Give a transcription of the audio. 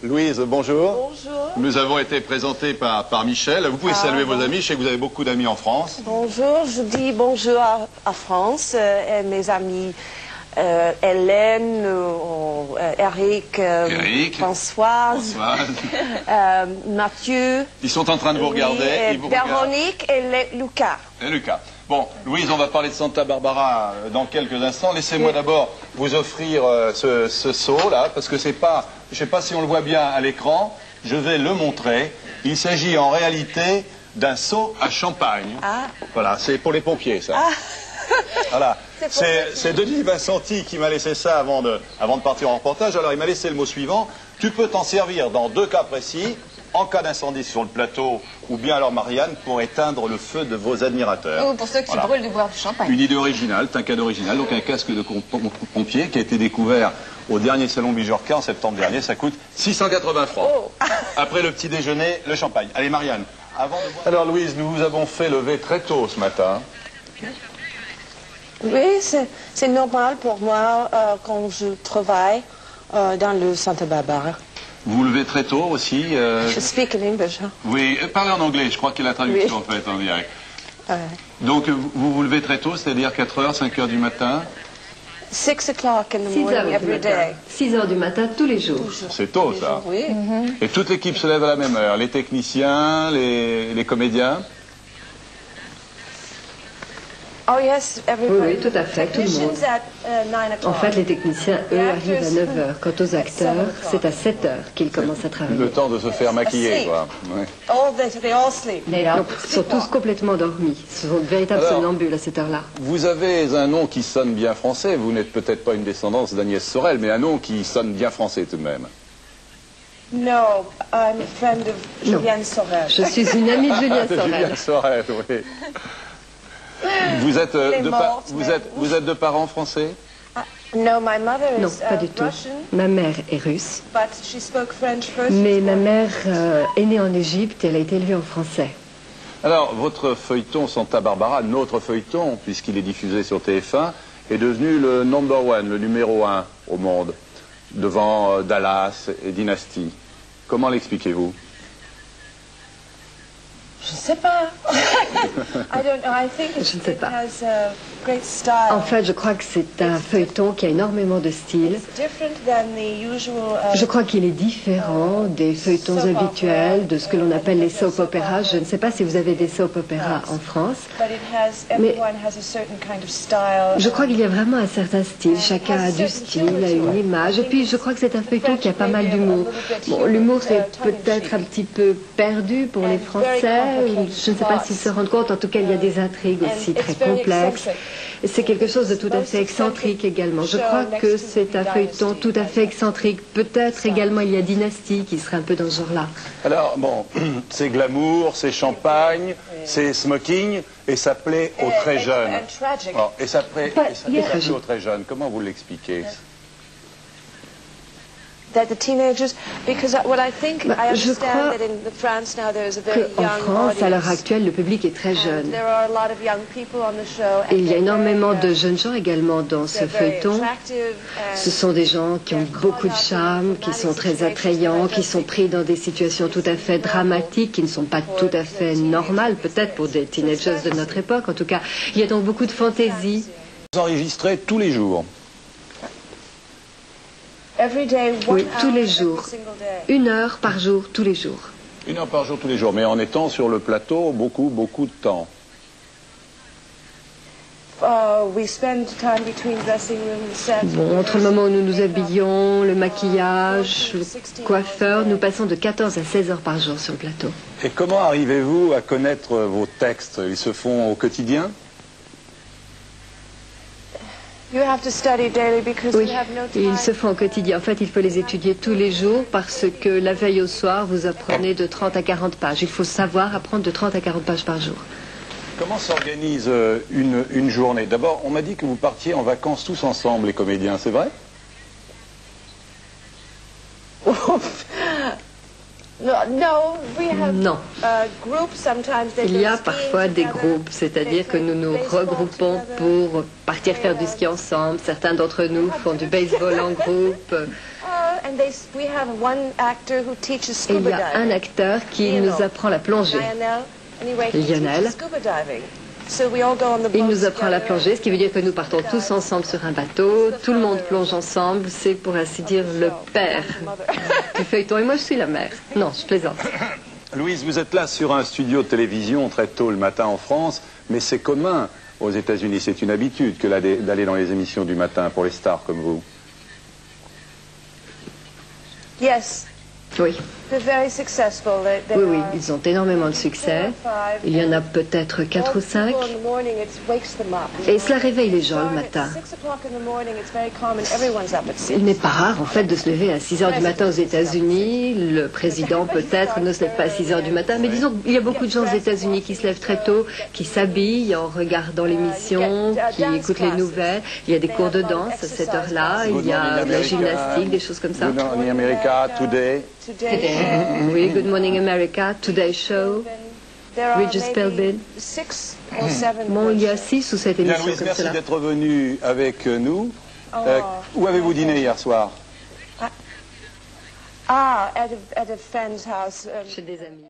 Louise, bonjour. Bonjour. Nous avons été présentés par Michel. Vous pouvez saluer vos amis. Je sais que vous avez beaucoup d'amis en France. Bonjour, je dis bonjour à France et mes amis Hélène, Eric, Françoise. Mathieu. Ils sont en train de vous regarder. Et Véronique et Lucas. Et Lucas. Bon, Louise, on va parler de Santa Barbara dans quelques instants. Laissez-moi d'abord vous offrir ce seau-là, parce que c'est pas, je ne sais pas si on le voit bien à l'écran, je vais le montrer. Il s'agit en réalité d'un seau à champagne. Ah. Voilà, c'est pour les pompiers, ça. Ah. Voilà. C'est Denis Vincenti qui m'a laissé ça avant de partir en reportage. Alors, il m'a laissé le mot suivant. Tu peux t'en servir dans deux cas précis. En cas d'incendie sur le plateau, ou bien alors Marianne, pour éteindre le feu de vos admirateurs. Ou pour ceux qui brûlent de boire du champagne. Une idée originale, c'est un cadeau original, donc un casque de pompier qui a été découvert au dernier salon Bijorka en septembre dernier, ça coûte 680 francs. Oh. Après le petit déjeuner, le champagne. Allez Marianne, avant de boire... Alors Louise, nous vous avons fait lever très tôt ce matin. Oui, c'est normal pour moi quand je travaille dans le Santa Barbara. Vous levez très tôt aussi. Je speak in English. Huh? Oui, parlez en anglais, je crois qu'il y a la traduction en fait en direct. Donc vous vous levez très tôt, c'est-à-dire 4 heures, 5 heures du matin. 6 o'clock in the morning every day. 6 heures du matin tous les jours. C'est tôt ça. Oui. Et toute l'équipe se lève à la même heure, les techniciens, les comédiens. Oh yes, everybody. Oui, tout à fait, tout le monde. En fait, les techniciens, eux, arrivent à 9 heures. Quant aux acteurs, c'est à 7 heures qu'ils commencent à travailler. Le temps de se faire maquiller, quoi. Ouais. Donc, ils sont tous complètement endormis. Ce sont de véritables somnambules à cette heure-là. Vous avez un nom qui sonne bien français. Vous n'êtes peut-être pas une descendance d'Agnès Sorel, mais un nom qui sonne bien français tout de même. No, I'm a friend of Juliane Sorel. Je suis une amie de Juliane Sorel. Juliane Sorel, oui. Vous êtes de parents français? Non, pas du tout. Ma mère est russe. Mais ma mère est née en Égypte et elle a été élevée en français. Alors, votre feuilleton Santa Barbara, notre feuilleton, puisqu'il est diffusé sur TF1, est devenu le number one, le numéro 1 au monde, devant Dallas et Dynasty. Comment l'expliquez-vous? Je ne sais pas. Je ne sais pas. En fait, je crois que c'est un feuilleton qui a énormément de style. Je crois qu'il est différent des feuilletons habituels, de ce que l'on appelle les soap operas. Je ne sais pas si vous avez des soap operas en France. Mais je crois qu'il y a vraiment un certain style. Chacun a du style, a une image. Et puis, je crois que c'est un feuilleton qui a pas mal d'humour. Bon, l'humour, c'est peut-être un petit peu perdu pour les Français. Je ne sais pas s'ils se rendent compte. En tout cas, il y a des intrigues aussi très complexes. Et c'est quelque chose de tout à fait excentrique également. Je crois que c'est un feuilleton tout à fait excentrique. Peut-être également il y a Dynasty qui serait un peu dans ce genre-là. Alors, bon, c'est glamour, c'est champagne, c'est smoking, et ça plaît aux très jeunes. Oh, et ça plaît aux très jeunes. Comment vous l'expliquez? Je crois qu'en France, à l'heure actuelle, le public est très jeune. Et il y a énormément de jeunes gens également dans ce feuilleton. Ce sont des gens qui ont beaucoup de charme, qui sont très attrayants, qui sont pris dans des situations tout à fait dramatiques, qui ne sont pas tout à fait normales, peut-être pour des teenagers de notre époque. En tout cas, il y a donc beaucoup de fantaisie. Vous enregistrez tous les jours? Oui, tous les jours. 1 heure par jour, tous les jours. 1 heure par jour, tous les jours. Mais en étant sur le plateau, beaucoup de temps. Bon, entre le moment où nous nous habillons, le maquillage, le coiffeur, nous passons de 14 à 16 heures par jour sur le plateau. Et comment arrivez-vous à connaître vos textes? Ils se font au quotidien? Oui, ils se font au quotidien. En fait, il faut les étudier tous les jours parce que la veille au soir, vous apprenez de 30 à 40 pages. Il faut savoir apprendre de 30 à 40 pages par jour. Comment s'organise une journée? D'abord, on m'a dit que vous partiez en vacances tous ensemble, les comédiens, c'est vrai? Non. Il y a parfois des groupes, c'est-à-dire que nous nous regroupons pour partir faire du ski ensemble. Certains d'entre nous font du baseball en groupe. Et il y a un acteur qui nous apprend la plongée, Lionel. Il nous apprend la plongée, ce qui veut dire que nous partons tous ensemble sur un bateau, tout le monde plonge ensemble, c'est pour ainsi dire le père du feuilleton. Et moi je suis la mère. Non, je plaisante. Louise, vous êtes là sur un studio de télévision très tôt le matin en France, mais c'est commun aux États-Unis, c'est une habitude que d'aller dans les émissions du matin pour les stars comme vous. Yes. Oui. They're very successful. Oui, oui, ils ont énormément de succès. Il y en a peut-être 4 ou 5. Et cela réveille les gens le matin. Il n'est pas rare, en fait, de se lever à 6 heures du matin aux États-Unis. Le président, peut-être, ne se lève pas à 6 heures du matin. Mais disons qu'il y a beaucoup de gens aux États-Unis qui se lèvent très tôt, qui s'habillent en regardant l'émission, qui écoutent les nouvelles. Il y a des cours de danse à cette heure-là. Il y a de la gymnastique, des choses comme ça. Good Morning America, Today. Oui, Good Morning America, Today Show, Regis Philbin. Bon, il y a 6 ou 7 émissions Louise, comme merci cela. d'être venue avec nous. Où avez-vous dîné hier soir? At a friend's house. Chez des amis.